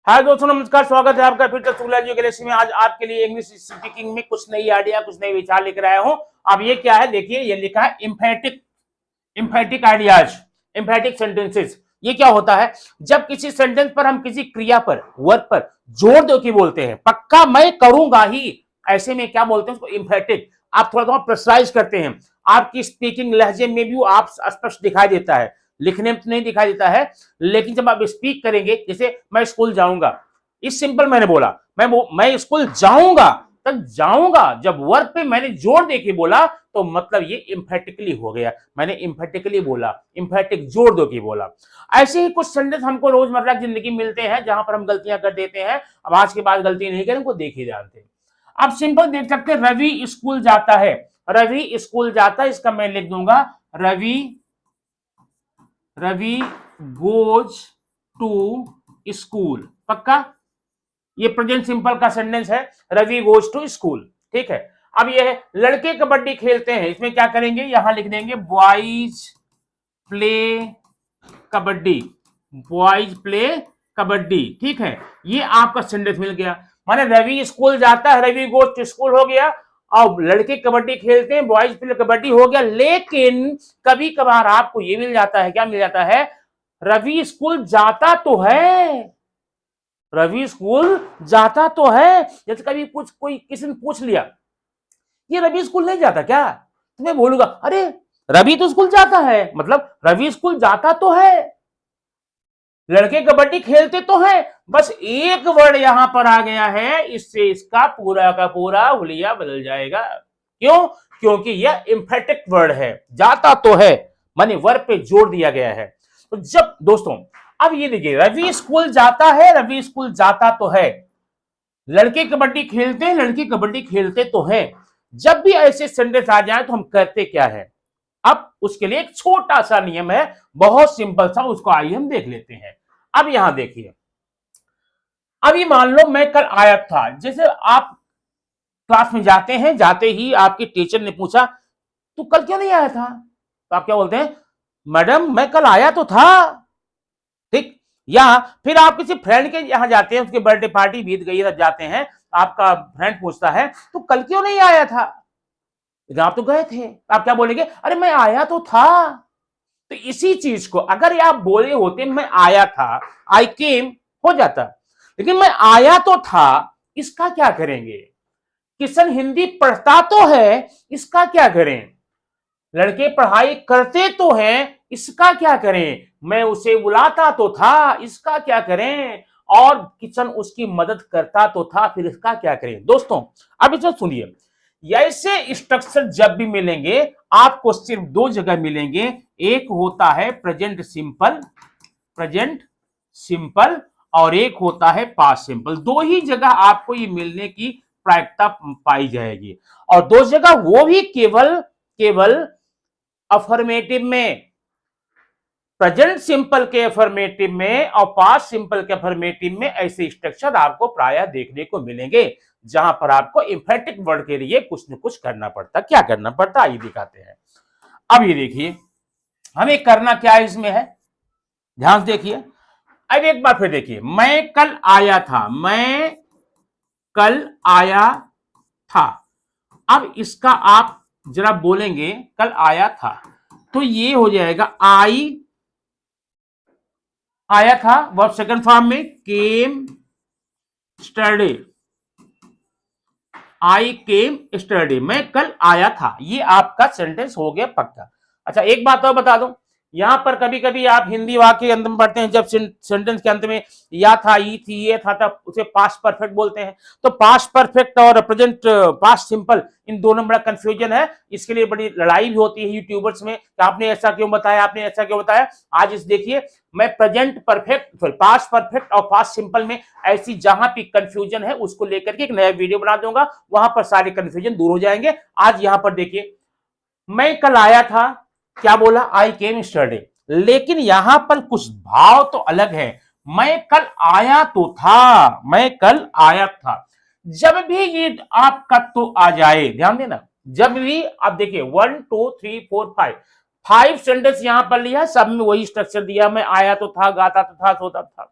हाय दोस्तों, नमस्कार। स्वागत है आपका फिर से शुक्ला जी में। आज आपके लिए इंग्लिश स्पीकिंग में कुछ नई आइडिया, कुछ नए विचार लेकर आया हूं। अब ये क्या है, देखिए, ये लिखा है एम्फेटिक आइडियाज, एम्फेटिक सेंटेंसेस। ये क्या होता है, जब किसी सेंटेंस पर हम किसी क्रिया पर, वर्ब पर जोर दो के बोलते हैं, पक्का मैं करूंगा ही, ऐसे में क्या बोलते हैं उसको, एम्फेटिक। आप थोड़ा थोड़ा प्रेशराइज करते हैं, आपकी स्पीकिंग लहजे में भी वो आप स्पष्ट दिखाई देता है, लिखने में तो नहीं दिखाई देता है, लेकिन जब आप स्पीक करेंगे, जैसे मैं स्कूल जाऊंगा, इस सिंपल मैंने बोला, मैं स्कूल जाऊंगा, तक जाऊंगा, जब वर्ब पे मैंने जोर देके बोला तो मतलब ये एम्फेटिकली हो गया, मैंने एम्फेटिकली बोला, एम्फेटिक जोर दो के बोला। ऐसे ही कुछ सेंटेंस हमको रोजमर्रा की जिंदगी में मिलते हैं जहां पर हम गलतियां कर देते हैं। अब आज के बाद गलती नहीं करें, उनको देख ही जानते हैं। आप सिंपल देख सकते हैं, रवि स्कूल जाता है, रवि स्कूल जाता है, इसका मैं लिख दूंगा रवि गोज टू स्कूल। पक्का, ये प्रेजेंट सिंपल का सेंटेंस है, रवि गोज टू स्कूल। ठीक है। अब ये है, लड़के कबड्डी खेलते हैं, इसमें क्या करेंगे, यहां लिख देंगे boys play kabaddi, boys play kabaddi. ठीक है, ये आपका सेंटेंस मिल गया। माने रवि स्कूल जाता है, रवि गोज टू स्कूल हो गया, और लड़के कबड्डी खेलते हैं, बॉयज प्ले कबड्डी हो गया। लेकिन कभी कभार आपको ये मिल जाता है, क्या मिल जाता है, रवि स्कूल जाता तो है, रवि स्कूल जाता तो है। जैसे कभी कुछ कोई किसी ने पूछ लिया, ये रवि स्कूल नहीं जाता क्या, तो मैं बोलूंगा, अरे रवि तो स्कूल जाता है, मतलब रवि स्कूल जाता तो है, लड़के कबड्डी खेलते तो हैं। बस एक वर्ड यहां पर आ गया है, इससे इसका पूरा का पूरा हुलिया बदल जाएगा। क्यों? क्योंकि यह एम्फेटिक वर्ड है, जाता तो है, माने वर्ब पे जोर दिया गया है। तो जब दोस्तों, अब ये देखिए, रवि स्कूल जाता है, रवि स्कूल जाता तो है, लड़के कबड्डी खेलते हैं, लड़के कबड्डी खेलते तो हैं। जब भी ऐसे सेंटेंस आ जाए तो हम करते क्या है, अब उसके लिए एक छोटा सा नियम है, बहुत सिंपल सा, उसको आइए हम देख लेते हैं। अब यहां देखिए, अभी मान लो मैं कल आया था, जैसे आप क्लास में जाते हैं, जाते ही आपकी टीचर ने पूछा, तू कल क्यों नहीं आया था, तो आप क्या बोलते हैं, मैडम मैं कल आया तो था। ठीक। या फिर आप किसी फ्रेंड के यहां जाते हैं, उसके बर्थडे पार्टी बीत गई, तब जाते हैं, आपका फ्रेंड पूछता है, तू कल क्यों नहीं आया था, आप तो गए थे, आप क्या बोलेंगे, अरे मैं आया तो था। तो इसी चीज को अगर आप बोले होते मैं आया था, आई केम हो जाता, लेकिन मैं आया तो था, इसका क्या करेंगे, किशन हिंदी पढ़ता तो है, इसका क्या करें, लड़के पढ़ाई करते तो हैं, इसका क्या करें, मैं उसे बुलाता तो था, इसका क्या करें, और किशन उसकी मदद करता तो था, फिर इसका क्या करें। दोस्तों अब इसे सुनिए, ऐसे स्ट्रक्चर जब भी मिलेंगे आपको सिर्फ दो जगह मिलेंगे, एक होता है प्रेजेंट सिंपल और एक होता है पास्ट सिंपल। दो ही जगह आपको ये मिलने की प्रायिकता पाई जाएगी, और दो जगह वो भी केवल अफर्मेटिव में, प्रेजेंट सिंपल के अफर्मेटिव में और पास्ट सिंपल के अफर्मेटिव में ऐसे स्ट्रक्चर आपको प्रायः देखने को मिलेंगे, जहां पर आपको एम्फेटिक वर्ड के लिए कुछ न कुछ करना पड़ता। क्या करना पड़ता आइए दिखाते हैं। अब ये देखिए, हमें करना क्या इसमें है, ध्यान से देखिए। अब एक बार फिर देखिए, मैं कल आया था, मैं कल आया था। अब इसका आप जरा बोलेंगे, कल आया था, तो ये हो जाएगा आया था, वर्ब सेकंड फॉर्म में, केम स्टडी, आई केम स्टडी, मैं कल आया था, ये आपका सेंटेंस हो गया पक्का। अच्छा एक बात और बता दूं, यहां पर कभी कभी आप हिंदी वाक्य के अंत में पढ़ते हैं, जब सेंटेंस के अंत में या था, ई थी, ये था, तब उसे पास्ट परफेक्ट बोलते हैं। तो पास्ट परफेक्ट और प्रेजेंट पास्ट सिंपल, इन दोनों में बड़ा कंफ्यूजन है, इसके लिए बड़ी लड़ाई भी होती है यूट्यूबर्स में, आपने ऐसा क्यों बताया, आपने ऐसा क्यों बताया। आज इस देखिए, मैं प्रेजेंट परफेक्ट, पास्ट परफेक्ट और पास्ट सिंपल में ऐसी जहां भी कंफ्यूजन है उसको लेकर के एक नया वीडियो बना दूंगा, वहां पर सारे कंफ्यूजन दूर हो जाएंगे। आज यहां पर देखिए, मैं कल आया था, क्या बोला, आई केम स्टडी, लेकिन यहां पर कुछ भाव तो अलग है, मैं कल आया तो था, मैं कल आया था। जब भी ये आपका तो आ जाए, ध्यान देना, जब भी आप देखिए 1 2 3 4 5 सेंटेंस यहां पर लिया, सब में वही स्ट्रक्चर दिया, मैं आया तो था, गाता तो था, सोता था।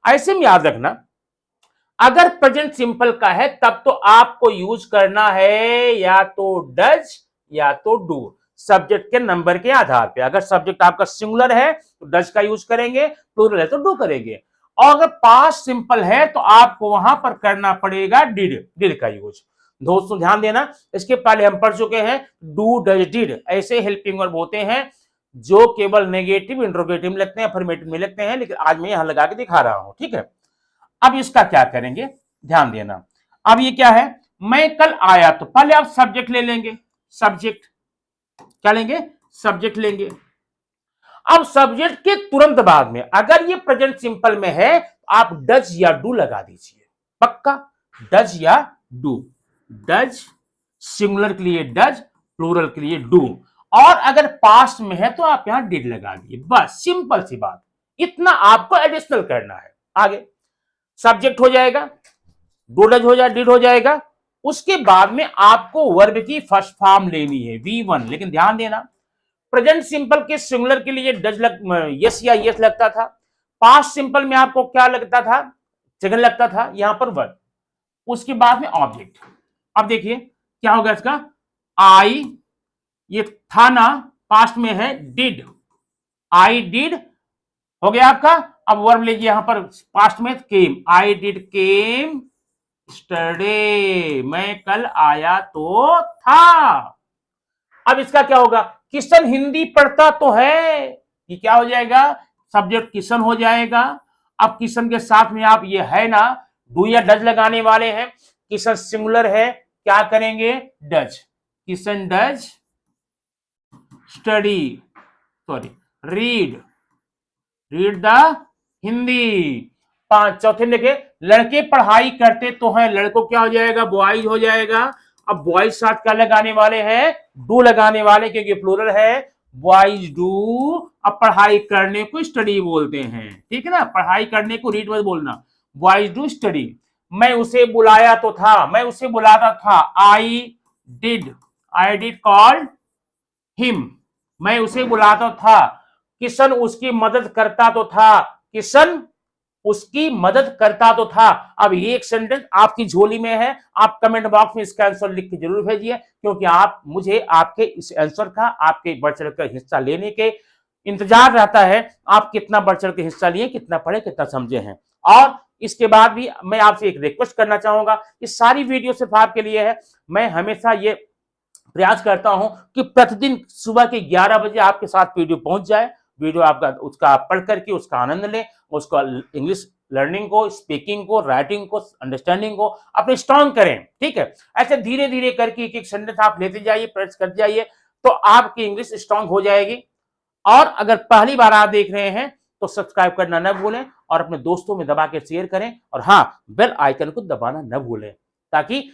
ऐसे में याद रखना, अगर प्रेजेंट सिंपल का है तब तो आपको यूज करना है या तो डज या तो डू, सब्जेक्ट के नंबर के आधार पे। अगर सब्जेक्ट आपका सिंगुलर है तो डज का यूज करेंगे, प्लूरल है तो डू करेंगे। और अगर पास्ट सिंपल है तो आपको वहां पर करना पड़ेगा डिड का यूज। दोस्तों ध्यान देना, इसके पहले हम पढ़ चुके हैं डू डज डिड ऐसे हेल्पिंग वर्ब होते हैं जो केवल नेगेटिव इंट्रोगेटिव में लगते हैं, अफर्मेटिव में लगते हैं, लेकिन आज मैं यहां लगा के दिखा रहा हूं। ठीक है, अब इसका क्या करेंगे, ध्यान देना। अब ये क्या है, मैं कल आया, तो पहले आप सब्जेक्ट ले लेंगे, सब्जेक्ट क्या लेंगे, सब्जेक्ट लेंगे। अब सब्जेक्ट के तुरंत बाद में अगर ये प्रेजेंट सिंपल में है आप डज या डू लगा दीजिए, पक्का, डज या डू। डज सिंगुलर के लिए डज, प्लूरल के लिए डू। और अगर पास्ट में है तो आप यहां डिड लगा दिए, बस सिंपल सी बात, इतना आपको एडिशनल करना है। आगे सब्जेक्ट हो जाएगा, डू डज हो जाए, डिड हो जाएगा। उसके बाद में आपको वर्ब की फर्स्ट फॉर्म लेनी है V1। लेकिन ध्यान देना, प्रेजेंट सिंपल के सिंगुलर के लिए डज यस या यस लगता था, पास्ट सिंपल में आपको क्या लगता था, सेकंड लगता था, यहां पर वर्ब, उसके बाद में ऑब्जेक्ट। अब देखिए क्या होगा इसका, आई ये था ना, पास्ट में है डिड, आई डिड हो गया आपका। अब वर्ब लीजिए यहां पर पास्ट में केम, आई डिड केम स्टरडे, मैं कल आया तो था। अब इसका क्या होगा, किशन हिंदी पढ़ता तो है, ये क्या हो जाएगा, सब्जेक्ट किशन हो जाएगा। अब किशन के साथ में आप ये है ना डू या डज लगाने वाले हैं, किशन सिंगुलर है, क्या करेंगे, does, Kishan does study, sorry read, read the Hindi. चौथे लिखे, लड़के पढ़ाई करते तो हैं, लड़कों क्या हो जाएगा, बॉयज हो जाएगा। अब बॉयज साथ क्या लगाने वाले हैं, डू लगाने वाले, क्योंकि प्लूरल है, बॉयज डू। अब पढ़ाई करने को स्टडी बोलते हैं, ठीक है ना, पढ़ाई करने को रीड मत बोलना, बॉयज डू स्टडी। मैं उसे बुलाया तो था, मैं उसे बुलाता था, आई डिड कॉल हिम, मैं उसे बुलाता था। किशन उसकी मदद करता तो था, किशन उसकी मदद करता तो था। अब ये एक सेंटेंस आपकी झोली में है, आप कमेंट बॉक्स में इसका आंसर लिख के जरूर भेजिए, क्योंकि आप मुझे आपके इस आंसर का, आपके बढ़ चढ़ कर हिस्सा लेने के इंतजार रहता है। आप कितना बढ़ चढ़ के हिस्सा लिए, कितना पढ़े, कितना समझे हैं। और इसके बाद भी मैं आपसे एक रिक्वेस्ट करना चाहूंगा, इस सारी वीडियो सिर्फ आपके लिए है। मैं हमेशा ये प्रयास करता हूं कि प्रतिदिन सुबह के 11 बजे आपके साथ वीडियो पहुंच जाए। वीडियो आपका उसका आप पढ़ करके उसका आनंद लें, उसका इंग्लिश लर्निंग को, स्पीकिंग को, राइटिंग को, अंडरस्टैंडिंग को अपने स्ट्रांग करें। ठीक है, ऐसे धीरे धीरे करके एक एक सेंटेंस आप लेते जाइए, प्रैक्टिस करते जाइए, तो आपकी इंग्लिश स्ट्रांग हो जाएगी। और अगर पहली बार आप देख रहे हैं तो सब्सक्राइब करना न भूलें और अपने दोस्तों में दबा के शेयर करें, और हाँ, बेल आइकन को दबाना न भूलें, ताकि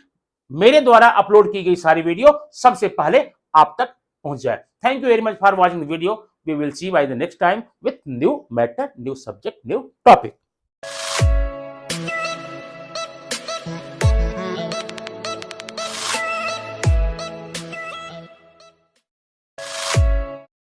मेरे द्वारा अपलोड की गई सारी वीडियो सबसे पहले आप तक पहुंच जाए। Thank you very much for watching the video. We will see you by the next time with new matter, new subject, new topic.